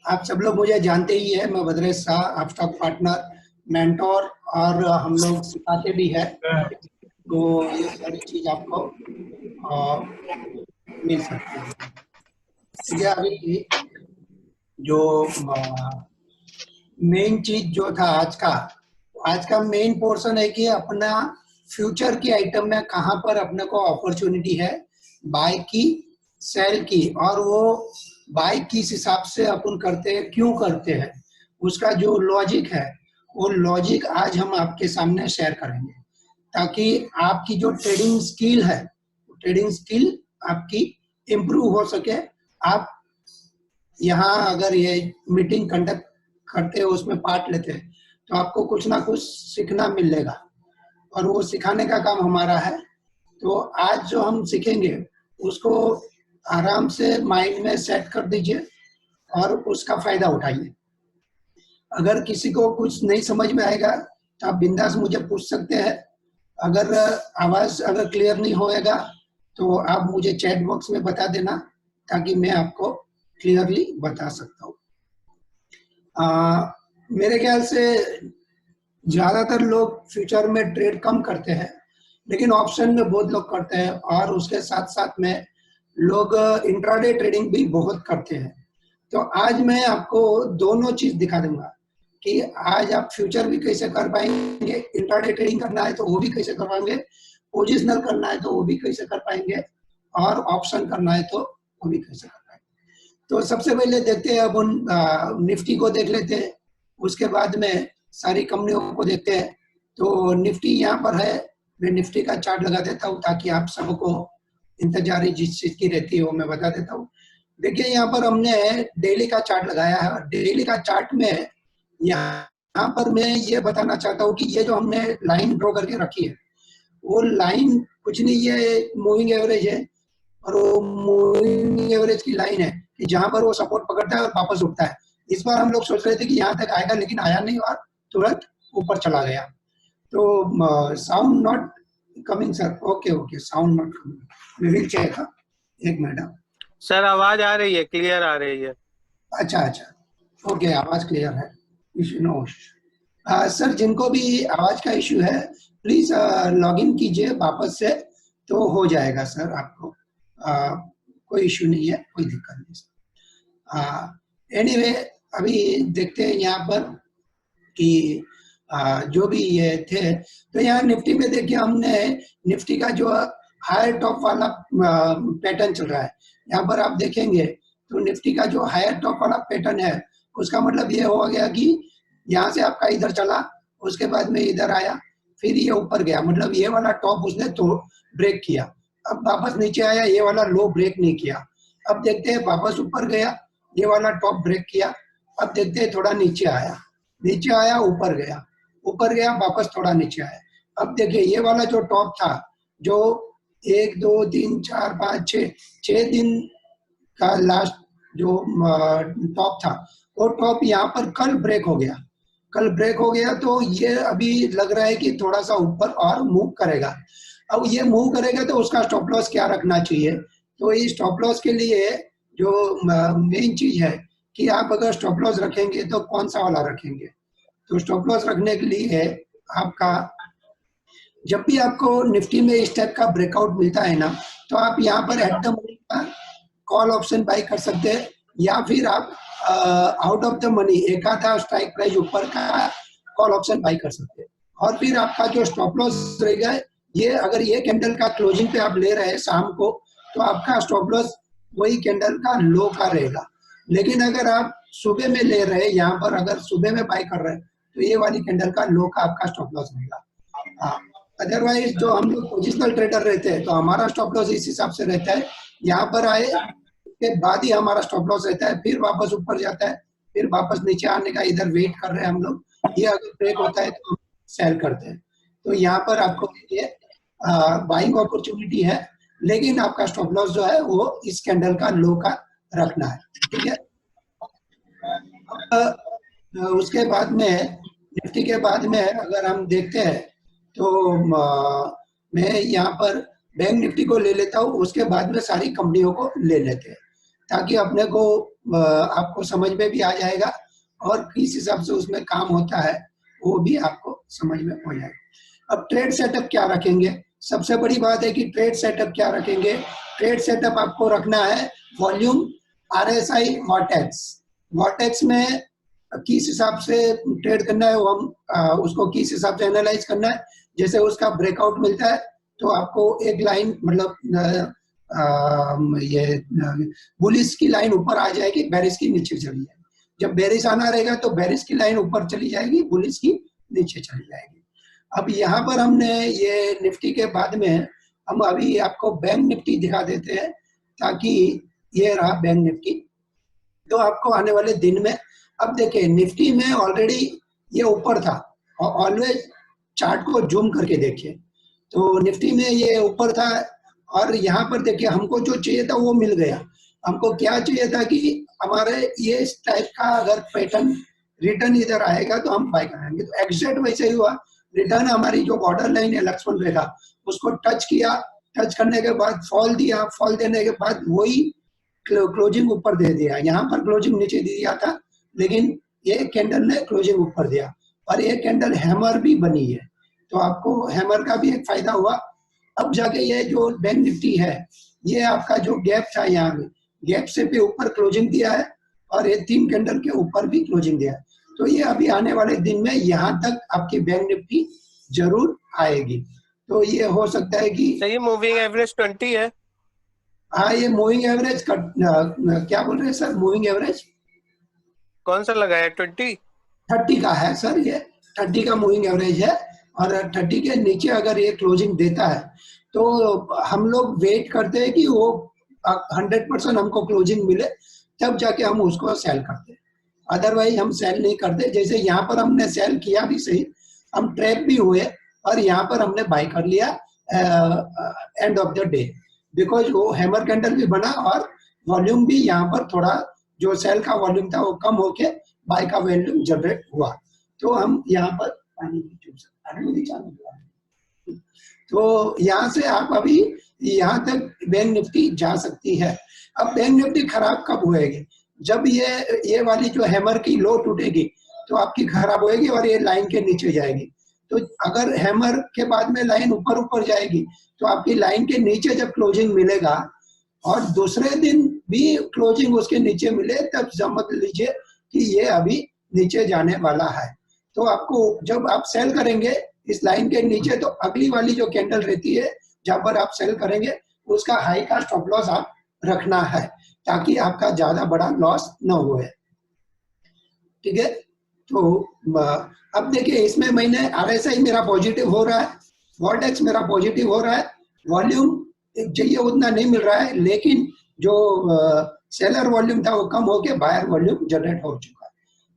आप सब लोग मुझे जानते ही है, मैं भद्रेश शाह, आप स्टॉक पार्टनर, मेंटोर और हम लोग सिखाते भी है, तो ये सारी चीज आपको मिल सकती है। ठीक है, अभी जो मेन चीज जो था आज का मेन पोर्शन है कि अपना फ्यूचर की आइटम में कहाँ पर अपने को अपॉर्चुनिटी है बाय की, सेल की, और वो बाय किस हिसाब से अपन करते हैं, क्यों करते हैं, उसका जो लॉजिक है वो लॉजिक आज हम आपके सामने शेयर करेंगे, ताकि आपकी जो ट्रेडिंग स्किल है, ट्रेडिंग स्किल आपकी इम्प्रूव हो सके। आप यहाँ अगर ये मीटिंग कंडक्ट करते हो, उसमें पार्ट लेते हैं, तो आपको कुछ ना कुछ सीखना मिलेगा और वो सिखाने का काम हमारा है। तो आज जो हम सीखेंगे उसको आराम से माइंड में सेट कर दीजिए और उसका फायदा उठाइए। अगर किसी को कुछ नहीं समझ में आएगा तो आप बिंदास मुझे पूछ सकते हैं। अगर आवाज अगर क्लियर नहीं होएगा तो आप मुझे चैट बॉक्स में बता देना, ताकि मैं आपको क्लियरली बता सकता हूँ। मेरे ख्याल से ज्यादातर लोग फ्यूचर में ट्रेड कम करते हैं, लेकिन ऑप्शन में बहुत लोग करते हैं, और उसके साथ साथ में लोग इंट्राडे ट्रेडिंग भी बहुत करते हैं। तो आज मैं आपको दोनों चीज दिखा दूंगा कि आज आप फ्यूचर भी कैसे कर पाएंगे, इंट्राडे ट्रेडिंग करना है तो वो भी कैसे कर पाएंगे, पोजिशनल करना है तो वो भी कैसे कर पाएंगे, और ऑप्शन करना है तो वो भी कैसे कर पाएंगे। तो सबसे पहले देखते हैं, अब उन निफ्टी को देख लेते हैं, उसके बाद में सारी कंपनियों को देखते हैं। तो निफ्टी यहाँ पर है, मैं निफ्टी का चार्ट लगा देता हूँ ताकि आप सबको इंतजारी जिस चीज की रहती है वो मैं बता देता हूँ। देखिए यहाँ पर हमने डेली का चार्ट लगाया है, और डेली का चार्ट में यहाँ पर मैं ये बताना चाहता हूँ कि ये जो हमने लाइन ड्रॉ करके रखी है, वो लाइन कुछ नहीं, ये मूविंग एवरेज है, और वो मूविंग एवरेज की लाइन है कि जहां पर वो सपोर्ट पकड़ता है और वापस उठता है। इस बार हम लोग सोच रहे थे कि यहाँ तक आएगा, लेकिन आया नहीं और तुरंत ऊपर चला गया। तो sound not coming sir. Okay okay, sound not coming, मैं विल चेक। एक मिनट सर, आवाज आ रही है, क्लियर आ रही है। अच्छा अच्छा, ओके, आवाज क्लियर है, इशू नो। सर, जिनको भी आवाज का इशू है प्लीज लॉग इन कीजिए वापस से, तो हो जाएगा सर आपको। कोई इशू नहीं है, कोई दिक्कत नहीं सर। एनीवे, अभी देखते हैं यहाँ पर कि जो भी ये थे, तो यहाँ निफ्टी में देखिए हमने निफ्टी का जो हायर टॉप वाला पैटर्न चल रहा है, यहाँ पर आप देखेंगे तो निफ्टी का जो हायर टॉप वाला पैटर्न है, उसका मतलब ये हो गया कि यहाँ से आपका इधर चला, उसके बाद में इधर आया, फिर ये ऊपर गया, मतलब ये वाला टॉप उसने तो ब्रेक किया, अब वापस नीचे आया, ये वाला लो ब्रेक नहीं किया। अब देखते हैं वापस ऊपर गया, ये वाला टॉप ब्रेक किया, अब देखते हैं थोड़ा नीचे आया, नीचे आया, ऊपर गया, ऊपर गया, वापस थोड़ा नीचे आया। अब देखिए ये वाला जो टॉप था, जो 1 2 3 4 5 6 दिन का लास्ट जो टॉप था, वो टॉप यहाँ पर कल ब्रेक हो गया, कल ब्रेक हो गया, तो ये अभी लग रहा है कि थोड़ा सा ऊपर और मूव करेगा। अब ये मूव करेगा तो उसका स्टॉप लॉस क्या रखना चाहिए, तो इस स्टॉप लॉस के लिए जो मेन चीज है कि आप अगर स्टॉप लॉस रखेंगे तो कौन सा वाला रखेंगे। तो स्टॉप लॉस रखने के लिए आपका, जब भी आपको निफ्टी में इस टाइप का ब्रेकआउट मिलता है ना, तो आप यहाँ पर एट द मनी का कॉल ऑप्शन बाय कर सकते हैं, या फिर आप आउट ऑफ द मनी एक आधा स्ट्राइक प्राइस ऊपर का कॉल ऑप्शन बाय कर सकते हैं। और फिर आपका जो स्टॉप लॉस रहेगा, ये अगर ये कैंडल का क्लोजिंग पे आप ले रहे हैं शाम को, तो आपका स्टॉप लॉस वही कैंडल का लो का रहेगा। लेकिन अगर आप सुबह में ले रहे हैं, यहाँ पर अगर सुबह में बाय कर रहे हैं, तो ये वाली कैंडल का लो का आपका स्टॉप लॉस रहेगा। अदरवाइज जो हम लोग पोजिशनल ट्रेडर रहते हैं, तो हमारा स्टॉप लॉस इस हिसाब से रहता है, यहाँ पर आए के बाद ही हमारा स्टॉप लॉस रहता है, फिर वापस ऊपर जाता है, फिर वापस नीचे आने का इधर वेट कर रहे हैं हम लोग, ये अगर ब्रेक होता है तो सेल करते हैं। तो यहाँ पर आपको ये बाइंग अपॉर्चुनिटी है, लेकिन आपका स्टॉप लॉस जो है वो इस कैंडल का लो का रखना है, ठीक है। उसके बाद में निफ्टी के बाद में अगर हम देखते हैं, तो मैं यहाँ पर बैंक निफ्टी को ले लेता हूँ, उसके बाद में सारी कंपनियों को ले लेते हैं, ताकि अपने को आपको समझ में भी आ जाएगा और किस हिसाब से उसमें काम होता है वो भी आपको समझ में हो जाएगा। अब ट्रेड सेटअप क्या रखेंगे? सबसे बड़ी बात है कि ट्रेड सेटअप क्या रखेंगे। ट्रेड सेटअप आपको रखना है वॉल्यूम, आरएसआई, वॉटेक्स। वॉटेक्स में किस हिसाब से ट्रेड करना है, वो हम उसको किस हिसाब से एनालाइज करना है। जैसे उसका ब्रेकआउट मिलता है तो आपको एक लाइन मतलब ये बुलिश की लाइन ऊपर आ जाएगी, बेरिश की नीचे चली जाएगी। जब बेरिश आना रहेगा तो बेरिश की लाइन ऊपर चली जाएगी, बुलिश की नीचे चली जाएगी। अब यहाँ पर हमने ये निफ्टी के बाद में हम अभी आपको बैंक निफ्टी दिखा देते हैं, ताकि ये रहा बैंक निफ्टी। तो आपको आने वाले दिन में, अब देखिए निफ्टी में ऑलरेडी ये ऊपर था, और ऑलवेज चार्ट को जूम करके देखिए, तो निफ्टी में ये ऊपर था, और यहाँ पर देखिए हमको जो चाहिए था वो मिल गया। हमको क्या चाहिए था कि हमारे ये इस टाइप का अगर पैटर्न रिटर्न इधर आएगा तो हम बाय करेंगे। तो एग्जैक्ट वैसे ही हुआ। रिटर्न हमारी जो बॉर्डर लाइन है लक्ष्मण रेखा, उसको टच किया, टच करने के बाद फॉल दिया, फॉल देने के बाद वही क्लोजिंग ऊपर दे दिया। यहाँ पर क्लोजिंग नीचे दिया था, लेकिन ये कैंडल ने क्लोजिंग ऊपर दिया, और ये कैंडल हैमर भी बनी है, तो आपको हैमर का भी एक फायदा हुआ। अब जाके ये जो बैंक निफ्टी है, ये आपका जो गैप था, यहाँ गैप से भी ऊपर क्लोजिंग दिया है, और ये 3 कैंडल के ऊपर भी क्लोजिंग दिया है। तो ये अभी आने वाले दिन में यहाँ तक आपकी बैंक निफ्टी जरूर आएगी। तो ये हो सकता है कि सही मूविंग एवरेज 20 है। हाँ, ये मूविंग एवरेज क्या बोल रहे हैं सर? मूविंग एवरेज कौन सा लगाया? 20? 30 का है सर, ये 30 का मूविंग एवरेज है। और 30 के नीचे अगर ये क्लोजिंग देता है तो हम लोग वेट करते हैं कि वो 100% हमको क्लोजिंग मिले, तब जाके हम उसको सेल करते हैं। अदरवाइज हम सेल नहीं करते। जैसे यहाँ पर हमने सेल किया भी सही, हम ट्रैप भी हुए, और यहाँ पर हमने बाय कर लिया end of the day, because वो हैमर कैंडल भी बना और वॉल्यूम भी यहाँ पर थोड़ा, जो सेल का वॉल्यूम था वो कम होके बाय का वॉल्यूम जनरेट हुआ। तो हम यहाँ पर पानी की चूस तो यहाँ से आप अभी यहाँ तक बैंक निफ्टी जा सकती है। अब बैंक निफ्टी खराब कब होएगी? जब ये वाली जो हैमर की लो टूटेगी तो आपकी खराब होएगी और ये लाइन के नीचे जाएगी। तो अगर हैमर के बाद में लाइन ऊपर ऊपर जाएगी तो आपकी लाइन के नीचे जब क्लोजिंग मिलेगा और दूसरे दिन भी क्लोजिंग उसके नीचे मिले, तब समझ लीजिए कि ये अभी नीचे जाने वाला है। तो आपको जब आप सेल करेंगे इस लाइन के नीचे, तो अगली वाली जो कैंडल रहती है जहां पर आप सेल करेंगे, उसका हाई का स्टॉप लॉस आप रखना है, ताकि आपका ज्यादा बड़ा लॉस न हुए। ठीक है, तो अब देखिए इसमें मैंने आरएसआई मेरा पॉजिटिव हो रहा है, वॉल्टेक्स मेरा पॉजिटिव हो रहा है, वॉल्यूम चाहिए उतना नहीं मिल रहा है, लेकिन जो सेलर वॉल्यूम था वो कम होके बायर वॉल्यूम जनरेट हो चुका है।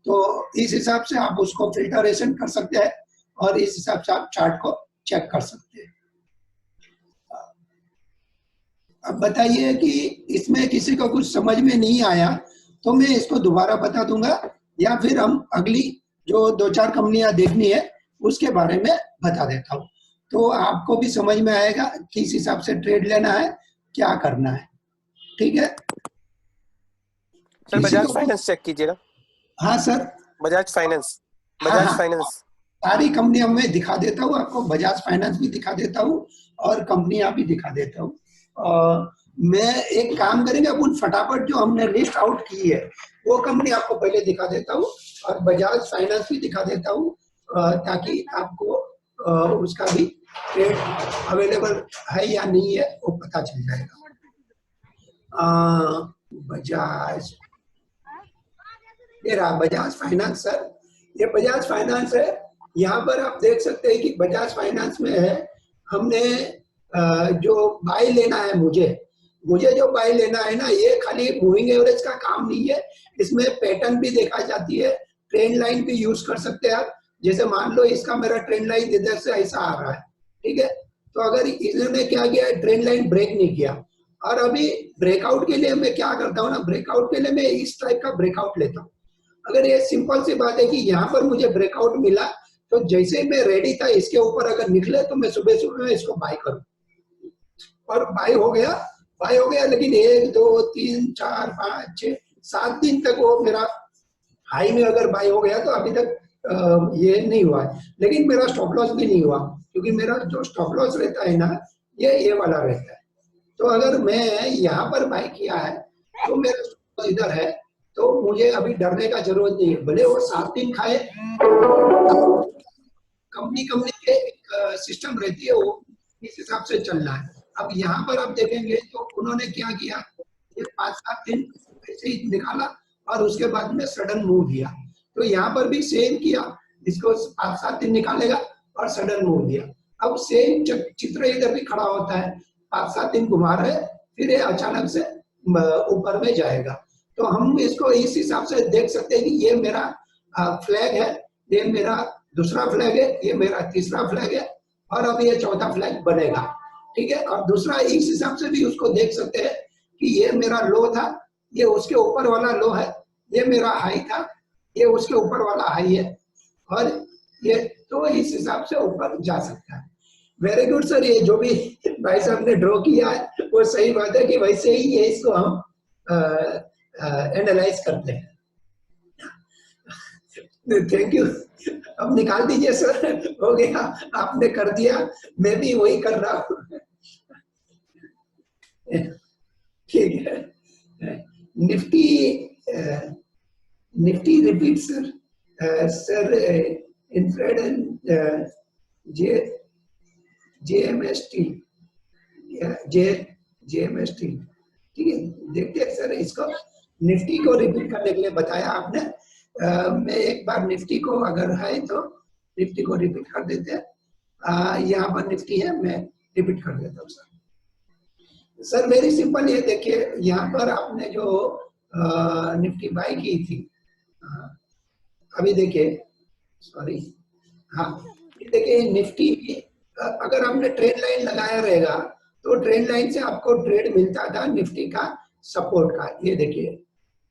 तो इस हिसाब से आप उसको फिल्टरेशन कर सकते हैं और इस हिसाब से आप चार्ट को चेक कर सकते हैं। अब बताइए कि इसमें किसी को कुछ समझ में नहीं आया तो मैं इसको दोबारा बता दूंगा, या फिर हम अगली जो 2-4 कंपनियां देखनी है उसके बारे में बता देता हूँ, तो आपको भी समझ में आएगा किस हिसाब से ट्रेड लेना है, क्या करना है। ठीक है सर, बजाज फाइनेंस चेक कीजिएगा। हाँ सर, बजाज फाइनेंस, हाँ, बजाज हाँ, फाइनेंस सारी कंपनियां मैं दिखा देता हूँ आपको, बजाज फाइनेंस भी दिखा देता हूँ और कंपनियां भी दिखा देता हूँ। मैं एक काम करेंगे, अपन फटाफट जो हमने लिस्ट आउट की है वो कंपनी आपको पहले दिखा देता हूँ और बजाज फाइनेंस भी दिखा देता हूँ, ताकि आपको उसका भी ट्रेड अवेलेबल है या नहीं है वो पता चल जाएगा। बजाज, ये रहा बजाज फाइनेंस सर, ये बजाज फाइनेंस है। यहाँ पर आप देख सकते हैं कि बजाज फाइनेंस में है, हमने जो बाय लेना है, मुझे जो बाय लेना है ना, ये खाली मूविंग एवरेज का काम नहीं है, इसमें पैटर्न भी देखा जाती है, ट्रेंड लाइन भी यूज कर सकते हैं आप। जैसे मान लो इसका मेरा ट्रेंड लाइन इधर से ऐसा आ रहा है, ठीक है, तो अगर इन्होंने क्या किया है, ट्रेंड लाइन ब्रेक नहीं किया, और अभी ब्रेकआउट के लिए मैं क्या करता हूँ ना, ब्रेकआउट के लिए मैं इस टाइप का ब्रेकआउट लेता हूँ। अगर ये सिंपल सी बात है कि यहाँ पर मुझे ब्रेकआउट मिला, तो जैसे मैं रेडी था इसके ऊपर अगर निकले तो मैं सुबह सुबह इसको बाय करूँ। और बाय हो गया, लेकिन 1 2 3 4 5 6 7 दिन तक वो मेरा हाई में अगर बाय हो गया तो अभी तक ये नहीं हुआ है, लेकिन मेरा स्टॉप लॉस भी नहीं हुआ, क्योंकि मेरा जो स्टॉप लॉस रहता है ना ये वाला रहता है। तो अगर मैं यहाँ पर बाय किया है तो मेरा स्टॉप लॉस इधर है, तो मुझे अभी डरने का जरूरत नहीं है, भले वो 7 दिन खाए। कंपनी के एक सिस्टम रहती है, वो इस हिसाब से चलना है। अब यहाँ पर आप देखेंगे तो उन्होंने क्या किया, ये 5-7 दिन ऐसे ही निकाला और उसके बाद में सडन मूव दिया। तो यहाँ पर भी सेम किया, इसको 5-7 दिन निकालेगा और सडन मूव दिया। अब सेम चित्र इधर भी खड़ा होता है, 5-7 दिन घुमा रहे, फिर ये अचानक से ऊपर में जाएगा। तो हम इसको इस हिसाब से देख सकते हैं कि ये मेरा फ्लैग है, ये मेरा दूसरा फ्लैग है, ये मेरा तीसरा फ्लैग है, और अब ये चौथा फ्लैग बनेगा। ठीक है, और दूसरा इस हिसाब से भी उसको देख सकते हैं कि ये मेरा लो था, ये उसके ऊपर वाला लो है, ये मेरा हाई था, ये उसके ऊपर वाला हाई है, और ये तो इस हिसाब से ऊपर जा सकता है। वेरी गुड सर, ये जो भी भाई साहब ने ड्रॉ किया है वो सही बात है कि वैसे ही ये इसको हम एनालाइज करते हैं। थैंक यू, अब निकाल दीजिए सर, हो गया, आपने कर दिया, मैं भी वही कर रहा हूँ। ठीक है, Nifty repeat sir, sir infrared and JMST, JMST, ठीक है, देखते हैं सर। इसको निफ्टी को रिपीट करने के लिए बताया आपने। मैं एक बार निफ्टी को अगर है तो निफ्टी को रिपीट कर देते हैं। यहाँ पर निफ्टी है, मैं रिपीट कर देता हूँ सर। सर वेरी सिंपल, ये देखिए यहाँ पर आपने जो निफ्टी बाय की थी, अभी देखिए, सॉरी, हाँ, ये देखिए निफ्टी, अगर हमने ट्रेंड लाइन लगाया रहेगा तो ट्रेंड लाइन से आपको ट्रेड मिलता था निफ्टी का सपोर्ट का। ये देखिए,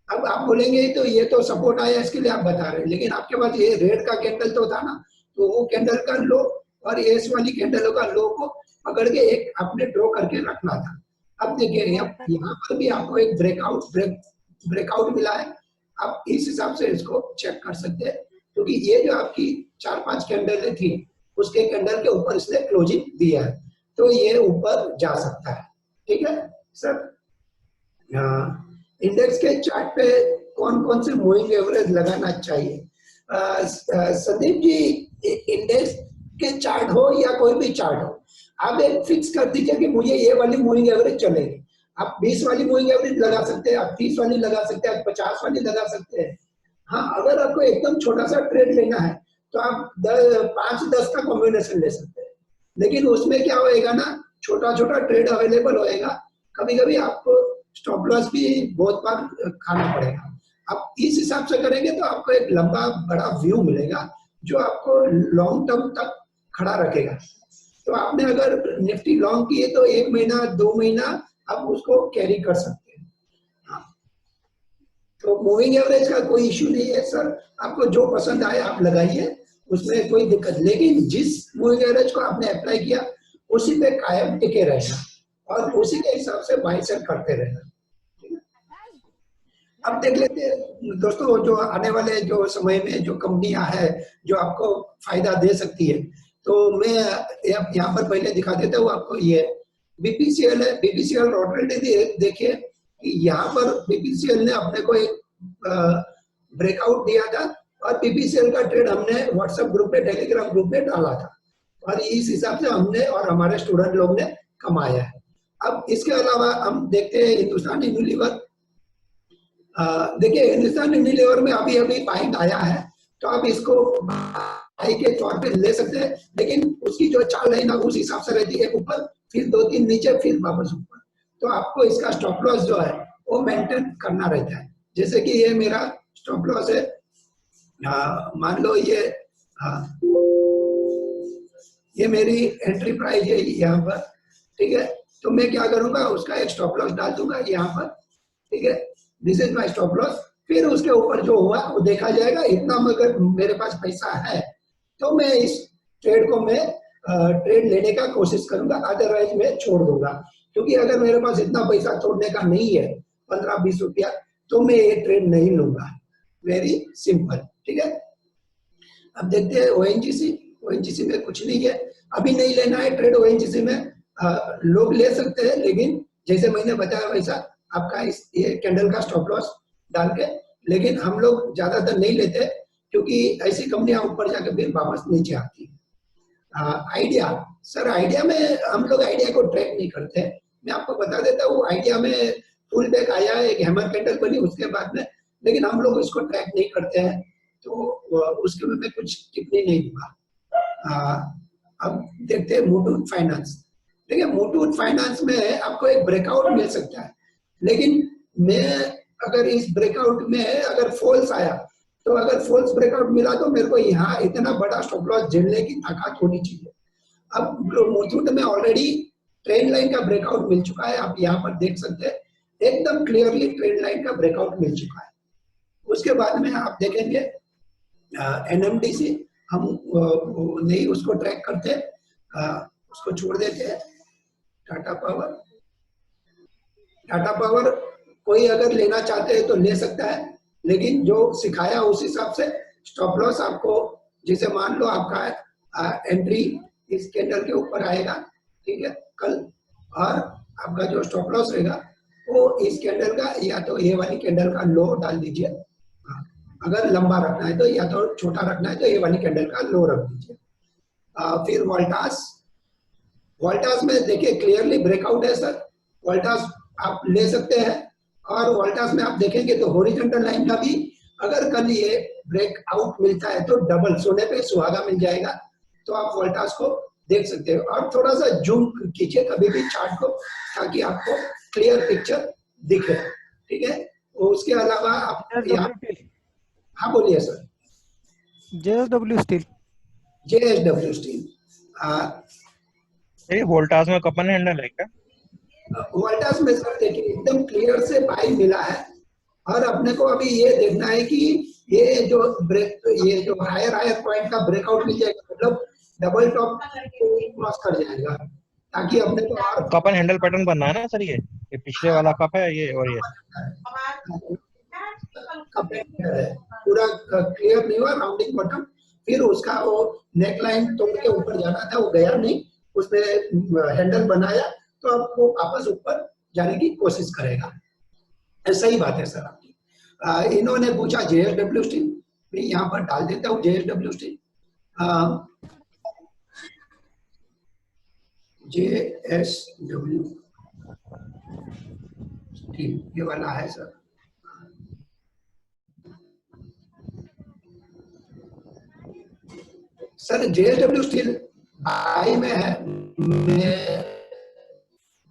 अब आप बोलेंगे तो ये तो सपोर्ट आया इसके लिए आप बता रहे हैं, लेकिन आपके पास ये रेड का कैंडल तो था ना, तो वो कैंडल का लो और इस वाली कैंडलों का लो को पकड़ के एक आपने ड्रॉ करके रखना था। अब देखिए यहाँ पर भी आपको एक ब्रेकआउट मिला है, आप इस हिसाब से इसको चेक कर सकते हैं, क्योंकि ये जो आपकी 4-5 कैंडल थी उसके कैंडल के ऊपर इसने क्लोजिंग दिया है, तो ये ऊपर जा सकता है। ठीक है सर, इंडेक्स के चार्ट पे कौन कौन से मूविंग एवरेज लगाना चाहिए? संदीप जी, इंडेक्स के चार्ट हो या कोई भी चार्ट हो, आप एक फिक्स कर दीजिए कि मुझे ये वाली मूविंग एवरेज चलेगी। आप 20 वाली मूविंग एवरेज लगा सकते हैं, आप 30 वाली लगा सकते हैं, आप 50 वाली लगा सकते हैं। हाँ, अगर आपको एकदम छोटा सा ट्रेड लेना है तो आप 5-10 का कॉम्बिनेशन ले सकते हैं, लेकिन उसमें क्या होएगा ना, छोटा छोटा ट्रेड अवेलेबल होएगा, कभी कभी आपको स्टॉप लॉस भी बहुत बार खाना पड़ेगा। आप इस हिसाब से करेंगे तो आपको एक लंबा बड़ा व्यू मिलेगा जो आपको लॉन्ग टर्म तक खड़ा रखेगा। तो आपने अगर निफ्टी लॉन्ग की है तो 1 महीना 2 महीना आप उसको कैरी कर सकते हैं। हाँ, तो मूविंग एवरेज का कोई इश्यू नहीं है सर, आपको जो पसंद आए आप लगाइए, उसमें कोई दिक्कत, लेकिन जिस मूविंग एवरेज को आपने अप्लाई किया उसी पे कायम टिके रहना और उसी के हिसाब से बाय सेल करते रहना। अब देख लेते हैं दोस्तों, जो आने वाले जो समय में जो कंपनियां हैं जो आपको फायदा दे सकती है, तो मैं यहाँ पर पहले दिखा देता हूँ आपको। ये बीपीसीएल है, बीपीसीएल रोटरी देखिए, यहाँ पर बीपीसीएल ने अपने को एक ब्रेकआउट दिया था और बीपीसीएल का ट्रेड हमने व्हाट्सएप ग्रुप पे, टेलीग्राम ग्रुप में डाला था, और इस हिसाब से हमने और हमारे स्टूडेंट लोग ने कमाया है। अब इसके अलावा हम देखते हैं हिंदुस्तान यूनिलीवर। देखिए हिंदुस्तान यूनिलीवर में अभी अभी बाइंग आया है, तो आप इसको बाई के तौर पे ले सकते हैं, लेकिन उसकी जो चाल है ना उस हिसाब से रहती है, ऊपर फिर 2-3 नीचे फिर वापस ऊपर, तो आपको इसका स्टॉप लॉस जो है वो मेंटेन करना रहता है। जैसे कि ये मेरा स्टॉप लॉस है, मान लो ये मेरी एंट्री प्राइस है यहाँ पर, ठीक है, तो मैं क्या करूंगा, उसका एक स्टॉप लॉस डाल दूंगा यहाँ पर, ठीक है, this is my stop loss. फिर उसके ऊपर जो हुआ वो देखा जाएगा, इतना अगर मेरे पास पैसा है तो मैं इस ट्रेड को मैं ट्रेड लेने का कोशिश करूंगा, अदरवाइज मैं छोड़ दूंगा। क्योंकि अगर मेरे पास इतना पैसा छोड़ने का नहीं है 15-20 रुपया, तो मैं ये ट्रेड नहीं लूंगा। वेरी सिंपल, ठीक है। अब देखते हैं ओएनजीसी। ओएनजीसी में कुछ नहीं है, अभी नहीं लेना है ट्रेड ओएनजीसी में। लोग ले सकते हैं, लेकिन जैसे मैंने बताया वैसा आपका ये कैंडल का स्टॉप लॉस डाल के, लेकिन हम लोग ज्यादातर नहीं लेते क्योंकि ऐसी कंपनियां ऊपर जाकर फिर वापस नीचे आती है। आइडिया, सर आइडिया में हम लोग आइडिया को ट्रैक नहीं करते। मैं आपको बता देता हूँ, आइडिया में फुल बैक आया है, एक हैमर कैंडल बनी उसके बाद में, लेकिन हम लोग इसको ट्रैक नहीं करते हैं, तो उसके में मैं कुछ टिप्पणी नहीं दूंगा। अब देखते हैं मुथूट फाइनेंस। देखिए मुथूट फाइनेंस में आपको एक ब्रेकआउट मिल सकता है, लेकिन मैं अगर इस ब्रेकआउट में अगर फॉल्स आया, तो अगर फॉल्स ब्रेकआउट मिला तो मेरे को यहाँ इतना बड़ा स्टॉप लॉस झेलने की ताकत होनी चाहिए। अब मुथूट में ऑलरेडी ट्रेंड लाइन का ब्रेकआउट मिल चुका है, आप यहाँ पर देख सकते हैं, एकदम क्लियरली ट्रेंड लाइन का ब्रेकआउट मिल चुका है। उसके बाद में आप देखेंगे एनएमडीसी, हम नहीं उसको ट्रैक करते, उसको छोड़ देते हैं। टाटा पावर कोई अगर लेना चाहते हैं तो ले सकता है, लेकिन जो सिखाया उस हिसाब से स्टॉप लॉस आपको, जैसे मान लो आपका एंट्री इस कैंडल के ऊपर आएगा, ठीक है, कल, और आपका जो स्टॉप लॉस रहेगा वो इस कैंडल का, या तो ये वाली कैंडल का लो डाल दीजिए, अगर लंबा रखना है तो, या तो छोटा रखना है तो ये वाली कैंडल का लो रख दीजिए। फिर वोल्टास में देखिए क्लियरली ब्रेकआउट है सर, वोल्टास आप ले सकते हैं, और वोल्टास में आप देखेंगे तो हॉरिजॉन्टल लाइन का भी अगर कल ये ब्रेकआउट मिलता है तो डबल सोने पे सुहागा मिल जाएगा, तो आप वोल्टास को देख सकते हो। और थोड़ा सा जूम कीजिए कभी भी चार्ट को, ताकि आपको क्लियर पिक्चर दिखे, ठीक है। उसके अलावा आप हाँ बोलिए sir. JSW steel, JSW steel, ये वोल्टास में कपन हैंडल है क्या? वोल्टास में सर देखिए एकदम क्लियर से बाई मिला है, और अपने को अभी ये देखना है कि ये जो हायर पॉइंट का ब्रेकआउट मिल जाएगा, मतलब डबल टॉप क्रॉस कर जाएगा, ताकि अपने को और कपन हैंडल पैटर्न बनना है ना सर, ये पिछले वाला कप है ये, और ये पूरा क्लियर नहीं हुआ, राउंडिंग बॉटम, फिर उसका वो नेक लाइन तोड़ के ऊपर जाना था, वो गया नहीं, उसने हैंडल बनाया, तो अब वो वापस ऊपर जाने की कोशिश करेगा। सही बात है सर आपकी। इन्होंने पूछा JSW स्टील, मैं यहाँ पर डाल देता हूँ JSW स्टील। JSW स्टील ये वाला है sir. Sir JSW steel by में है, मैं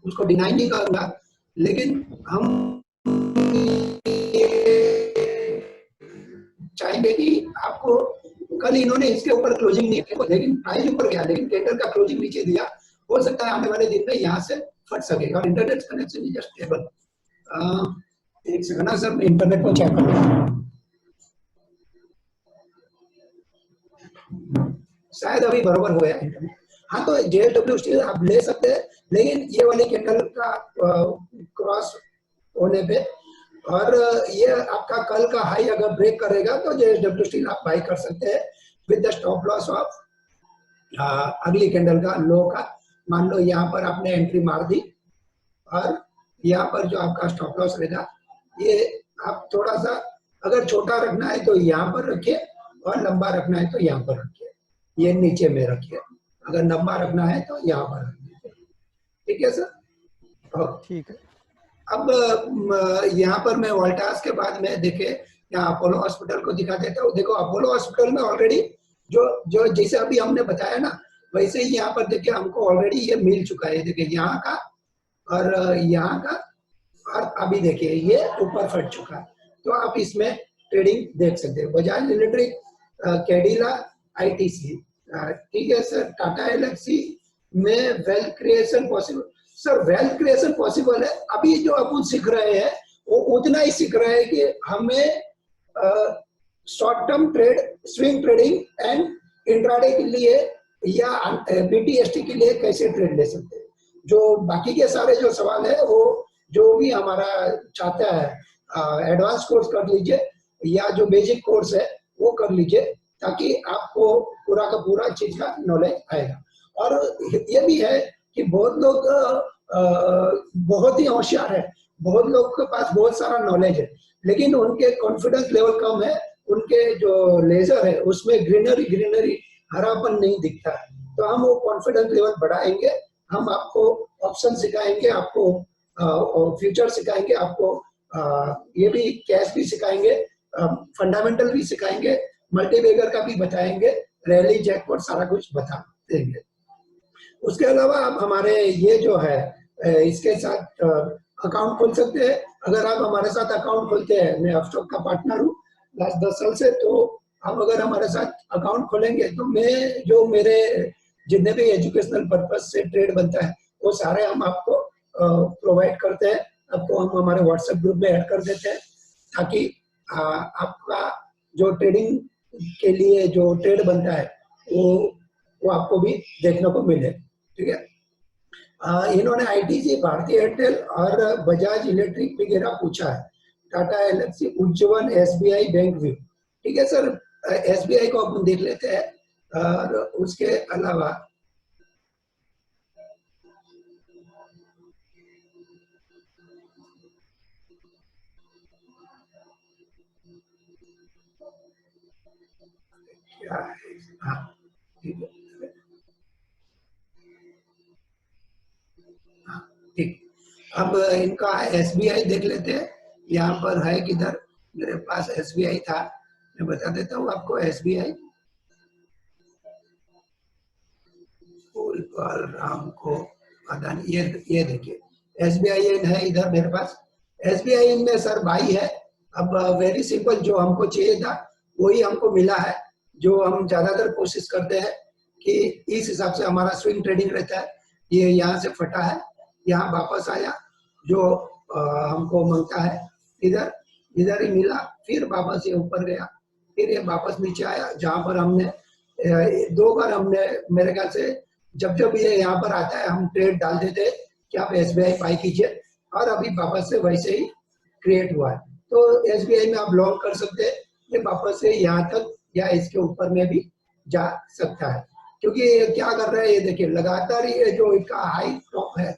उसको डिनाई नहीं करूंगा, लेकिन हम चाहेंगे कि आपको, कल इन्होंने इसके ऊपर क्लोजिंग नहीं किया, लेकिन प्राइस ऊपर गया, लेकिन कैंडल का क्लोजिंग नीचे दिया, हो सकता है आने वाले दिन में यहाँ से फट सकेगा। और इंटरनेट कनेक्शन इज स्टेबल। एक सेकंड ना सर, मैं इंटरनेट को चेक करूंगा, शायद अभी बराबर हो गया इंटरनेट। हाँ, तो JSW स्टील आप ले सकते हैं, लेकिन ये वाले कैंडल का क्रॉस होने पे, और ये आपका कल का हाई अगर ब्रेक करेगा तो JSW स्टील आप बाई कर सकते हैं with the stop loss of अगली कैंडल का लो का। मान लो यहाँ पर आपने एंट्री मार दी, और यहाँ पर जो आपका स्टॉप लॉस रहेगा, ये आप थोड़ा सा अगर छोटा रखना है तो यहाँ पर रखिए, और लंबा रखना है तो यहाँ पर रखिए, ये नीचे में रखिए, अगर लंबा रखना है तो यहाँ पर रखिए, ठीक है सर। ठीक है। अब यहाँ पर मैं वोल्टास के बाद में देखे यहाँ अपोलो हॉस्पिटल को दिखा देता हूँ। देखो अपोलो हॉस्पिटल में ऑलरेडी जो जैसे अभी हमने बताया ना, वैसे ही यहाँ पर देखिए हमको ऑलरेडी ये मिल चुका है। देखिए यहाँ का और यहाँ का, और अभी देखिए ये ऊपर फट चुका है, तो आप इसमें ट्रेडिंग देख सकते हैं। बजाज इलेक्ट्रिक, कैडिला, ITC, ठीक है सर। टाटा एलेक्सी में wealth creation possible, sir wealth creation possible है। अभी जो अपन सीख रहे हैं वो उतना ही सीख रहे हैं कि हमें short term trade, swing trading and intraday के लिए या BTST के लिए कैसे ट्रेड ले सकते हैं। जो बाकी के सारे जो सवाल है वो जो भी हमारा चाहता है एडवांस कोर्स कर लीजिए या जो बेसिक कोर्स है वो कर लीजिए, ताकि आपको पूरा का पूरा चीज का नॉलेज आएगा। और ये भी है कि बहुत लोग बहुत ही होशियार है, बहुत लोग के पास बहुत सारा नॉलेज है, लेकिन उनके कॉन्फिडेंस लेवल कम है, उनके जो लेजर है उसमें ग्रीनरी हरापन नहीं दिखता है। तो हम वो कॉन्फिडेंस लेवल बढ़ाएंगे, हम आपको ऑप्शन सिखाएंगे, आपको फ्यूचर सिखाएंगे, आपको ये भी कैश भी सिखाएंगे, फंडामेंटल भी सिखाएंगे, मल्टीबैगर का भी बताएंगे, रैली जैकपॉट सारा कुछ बता देंगे। उसके अलावा आप हमारे ये जो है इसके साथ अकाउंट खोल सकते हैं। अगर आप हमारे साथ अकाउंट खोलते हैं, मैं अपस्टॉक का पार्टनर हूँ लास्ट 10 साल से, तो आप अगर हमारे साथ अकाउंट खोलेंगे तो मैं जो मेरे जितने भी एजुकेशनल पर्पज से ट्रेड बनता है वो सारे हम आपको प्रोवाइड करते हैं, आपको हम हमारे व्हाट्सएप ग्रुप में ऐड कर देते हैं, ताकि आपका जो ट्रेडिंग के लिए जो ट्रेड बनता है वो आपको भी देखने को मिले। ठीक है, इन्होंने आईटीसी, भारतीय एयरटेल और बजाज इलेक्ट्रिक वगैरह पूछा है, टाटा एलएक्सी, उज्जवल, एसबीआई, बैंक व्यू। ठीक है सर, एसबीआई को अपन देख लेते हैं। और उसके अलावा क्या है, हाँ ठीक है, ठीक। अब इनका एसबीआई देख लेते हैं, यहाँ पर है किधर, मेरे पास एसबीआई था, मैं बता देता हूँ आपको। एसबीआई राम को अदानी, ये देखिए एसबीआई है इधर मेरे पास। एसबीआई में सर बाई है। अब वेरी सिंपल, जो हमको चाहिए था वही हमको मिला है। जो हम ज्यादातर कोशिश करते हैं कि इस हिसाब से हमारा स्विंग ट्रेडिंग रहता है। ये यहाँ से फटा है, यहाँ वापस आया, जो हमको मांगता है इधर इधर ही मिला, फिर वापस ये ऊपर गया, फिर ये वापस नीचे आया, जहाँ पर हमने 2 बार हमने मेरे ख्याल से जब ये यहाँ पर आता है हम ट्रेड डाल देते हैं कि आप एसबीआई बाई कीजिए, और अभी वापस से वैसे ही क्रिएट हुआ है। तो एसबीआई में आप लॉन्ग कर सकते हैं, ये वापस से यहाँ तक या इसके ऊपर में भी जा सकता है। क्योंकि ये क्या कर रहा है, ये देखिए लगातार ये जो इसका हाई टॉप है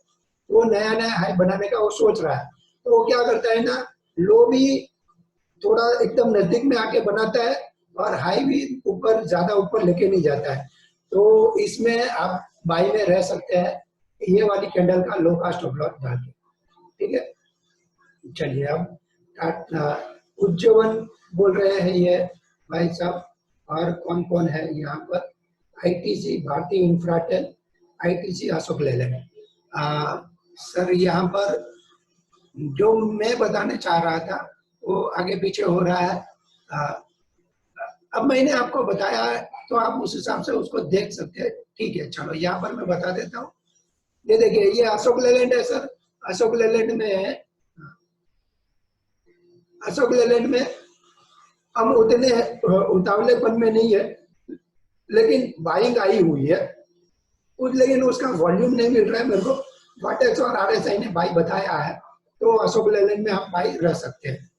वो नया नया हाई बनाने का वो सोच रहा है। तो वो क्या करता है ना, लो भी थोड़ा एकदम नजदीक में आके बनाता है और हाई भी ऊपर ज्यादा ऊपर लेके नहीं जाता है। तो इसमें आप बाई में रह सकते हैं, ये वाली कैंडल का लो का स्टॉप लॉस डाल के। ठीक है, चलिए अब उज्जवल बोल रहे हैं ये भाई साहब, और कौन कौन है यहाँ पर, आईटीसी, भारतीय इंफ्राटेल, आईटीसी, अशोक लेलैंड। सर यहाँ पर जो मैं बताने चाह रहा था वो आगे पीछे हो रहा है। अब मैंने आपको बताया है तो आप उस हिसाब से उसको देख सकते हैं। ठीक है, चलो यहाँ पर मैं बता देता हूँ। ये देखिए, ये अशोक लेलैंड है सर। अशोक लेलैंड में हम उतने उतावलेपन में नहीं है, लेकिन बाइंग आई हुई है, लेकिन उसका वॉल्यूम नहीं मिल रहा है मेरे को। वाटेक्स और आरएसआई ने बाई बताया है, तो अशोक लेलैंड में हम बाई रह सकते हैं।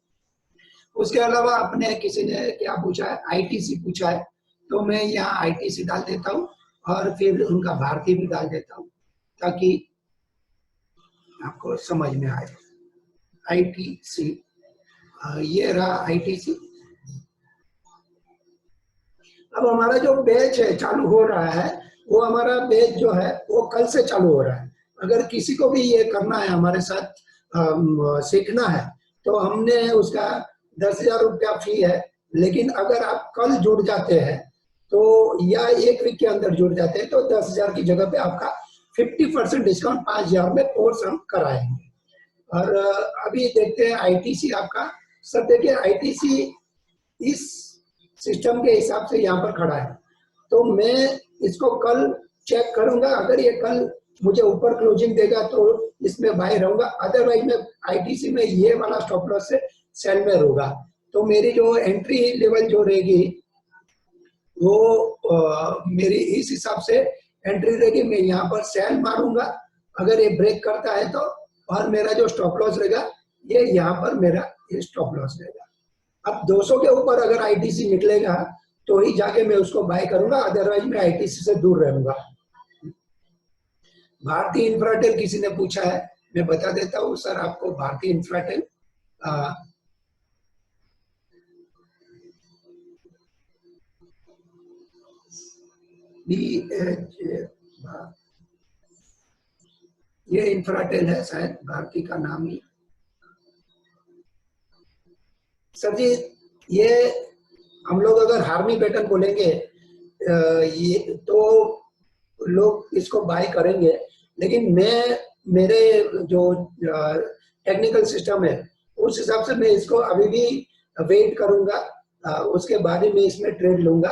उसके अलावा अपने किसी ने क्या पूछा है, आईटीसी पूछा है, तो मैं यहाँ आईटीसी डाल देता हूँ और फिर उनका भारतीय भी डाल देता हूँ ताकि आपको समझ में आए। आईटीसी, ये रहा आईटीसी। अब हमारा जो बैच है चालू हो रहा है, वो हमारा बैच जो है वो कल से चालू हो रहा है। अगर किसी को भी ये करना है हमारे साथ सीखना है, तो हमने उसका 10,000 रुपया फी है। लेकिन अगर आप कल जुड़ जाते हैं तो या 1 वीक के अंदर जुड़ जाते हैं तो 10,000 की जगह पे आपका 50% डिस्काउंट 5,000 में कोर्स हम कराएंगे। और अभी देखते हैं आईटीसी आपका। सर देखिए, आईटीसी इस सिस्टम के हिसाब से यहाँ पर खड़ा है, तो मैं इसको कल चेक करूंगा। अगर ये कल मुझे ऊपर क्लोजिंग देगा तो इसमें बाय रहूंगा, अदरवाइज मैं आईटीसी में ये वाला स्टॉप लॉस से सेल में रहूंगा। तो मेरी जो एंट्री लेवल जो रहेगी वो मेरी इस हिसाब से एंट्री रहेगी। मैं यहाँ पर सेल मारूंगा अगर ये ब्रेक करता है तो, और मेरा जो स्टॉप लॉस रहेगा ये यहाँ पर मेरा ये स्टॉप लॉस रहेगा। अब 200 के ऊपर अगर आईटीसी निकलेगा तो ही जाके मैं उसको बाय करूंगा, अदरवाइज मैं आईटीसी से दूर रहूंगा। भारतीय इंफ्राटेल किसी ने पूछा है, मैं बता देता हूँ सर आपको। भारतीय इंफ्राटेल ये इंफ्राटेल है शायद भारती का नाम ही। सर जी ये हम लोग अगर हार्मी पैटर्न बोलेंगे ये तो लोग इसको बाय करेंगे, लेकिन मैं मेरे जो टेक्निकल सिस्टम है उस हिसाब से मैं इसको अभी भी वेट करूंगा, उसके बाद ही मैं इसमें ट्रेड लूंगा,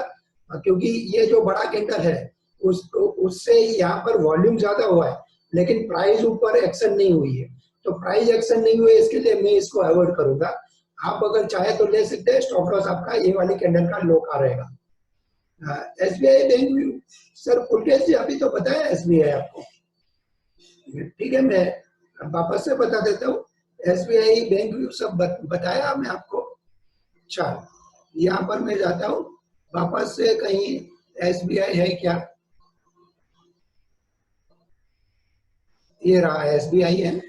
क्योंकि ये जो बड़ा कैंडल है उससे यहाँ पर वॉल्यूम ज्यादा हुआ है लेकिन प्राइस ऊपर एक्शन नहीं हुई है। तो प्राइस एक्शन नहीं हुई इसके लिए मैं इसको अवॉइड करूंगा। आप अगर चाहे तो ले सकते हैं, स्टॉप लॉस आपका ये वाली कैंडल का लो का रहेगा। एसबीआई बैंक सर पुलकेश जी अभी तो बताया एसबीआई आपको, ठीक है मैं वापस से बता देता हूँ। एसबीआई बैंक व्यू सब बताया मैं आपको। चल यहाँ पर मैं जाता हूँ वापस से, कहीं एसबीआई है क्या, ये रहा एसबीआई है।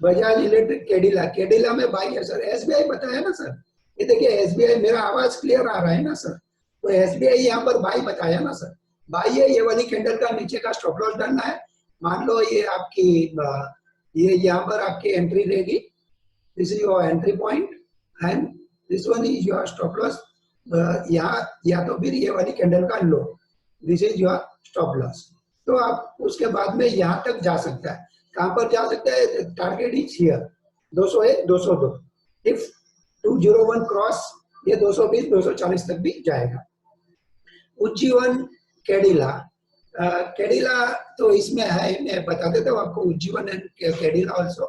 बजाज इलेक्ट्रिक कैडिला, कैडिला में बाई है सर। एसबीआई बताया ना सर, ये देखिए एसबीआई, मेरा आवाज क्लियर आ रहा है ना सर, तो एसबीआई यहाँ पर बाई बताया ना सर। बाई है, ये वाली कैंडल का नीचे का स्टॉप लॉस डालना है। मान लो ये आपकी ये यहाँ पर आपकी एंट्री रहेगी, this is your entry point and this one is your stop loss. यहाँ या तो फिर ये वाली कैंडल का low, this is your stop loss. तो आप उसके बाद में यहाँ तक जा सकता है। कहाँ पर जा सकता है? Target is here 201 202। If 201 cross ये 220 240 तक भी जाएगा। उज्जीवन कैडिला, कैडिला तो इसमें है, मैं बता देता हूँ आपको उज्जीवन एंड कैडिला ऑल्सो।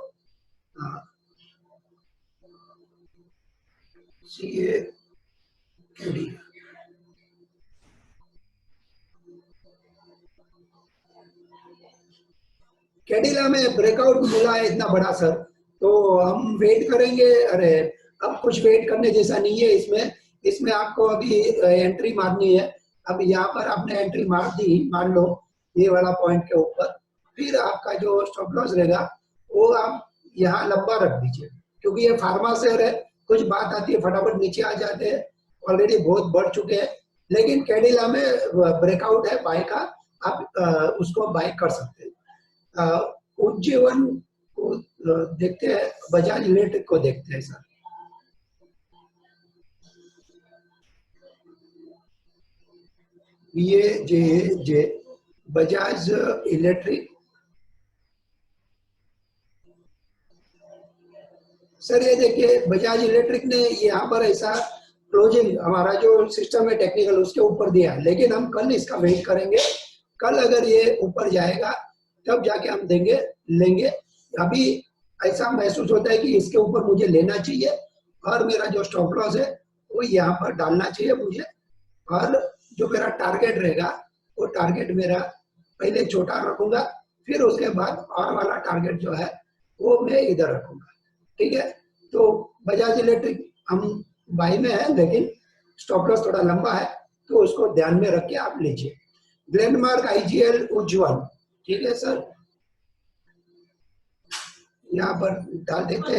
कैडिला कैडिला में ब्रेकआउट मिला है इतना बड़ा सर, तो हम वेट करेंगे। अरे अब कुछ वेट करने जैसा नहीं है इसमें, इसमें आपको अभी एंट्री मारनी है। अब यहाँ पर आपने एंट्री मार दी, मान लो ये वाला पॉइंट के ऊपर, फिर आपका जो स्टॉप लॉस रहेगा वो आप यहाँ लंबा रख दीजिए, क्योंकि ये फार्मा शेयर है, कुछ बात आती है फटाफट नीचे आ जाते हैं, ऑलरेडी बहुत बढ़ चुके हैं। लेकिन कैडिला में ब्रेकआउट है बाय का, आप उसको बाय कर सकते हैं। उज्जीवन को देखते हैं, बजाज इलेक्ट्रिक को देखते हैं सर। ये बजाज इलेक्ट्रिक सर, ये देखिए बजाज इलेक्ट्रिक ने यहाँ पर ऐसा क्लोजिंग हमारा जो सिस्टम है टेक्निकल उसके ऊपर दिया, लेकिन हम कल इसका वेट करेंगे। कल अगर ये ऊपर जाएगा तब जाके हम लेंगे। अभी ऐसा महसूस होता है कि इसके ऊपर मुझे लेना चाहिए और मेरा जो स्टॉप लॉस है वो यहाँ पर डालना चाहिए मुझे, और जो मेरा टारगेट रहेगा वो टारगेट मेरा पहले छोटा रखूंगा, फिर उसके बाद और वाला टारगेट जो है वो मैं इधर रखूंगा, ठीक है। तो बजाज इलेक्ट्रिक हम बाई में है, लेकिन स्टॉप लॉस थोड़ा लंबा है तो उसको ध्यान में रख के आप लीजिए। ग्लेनमार्क आईजीएल उज्ज्वल, ठीक है सर, यहाँ पर डाल देते हैं।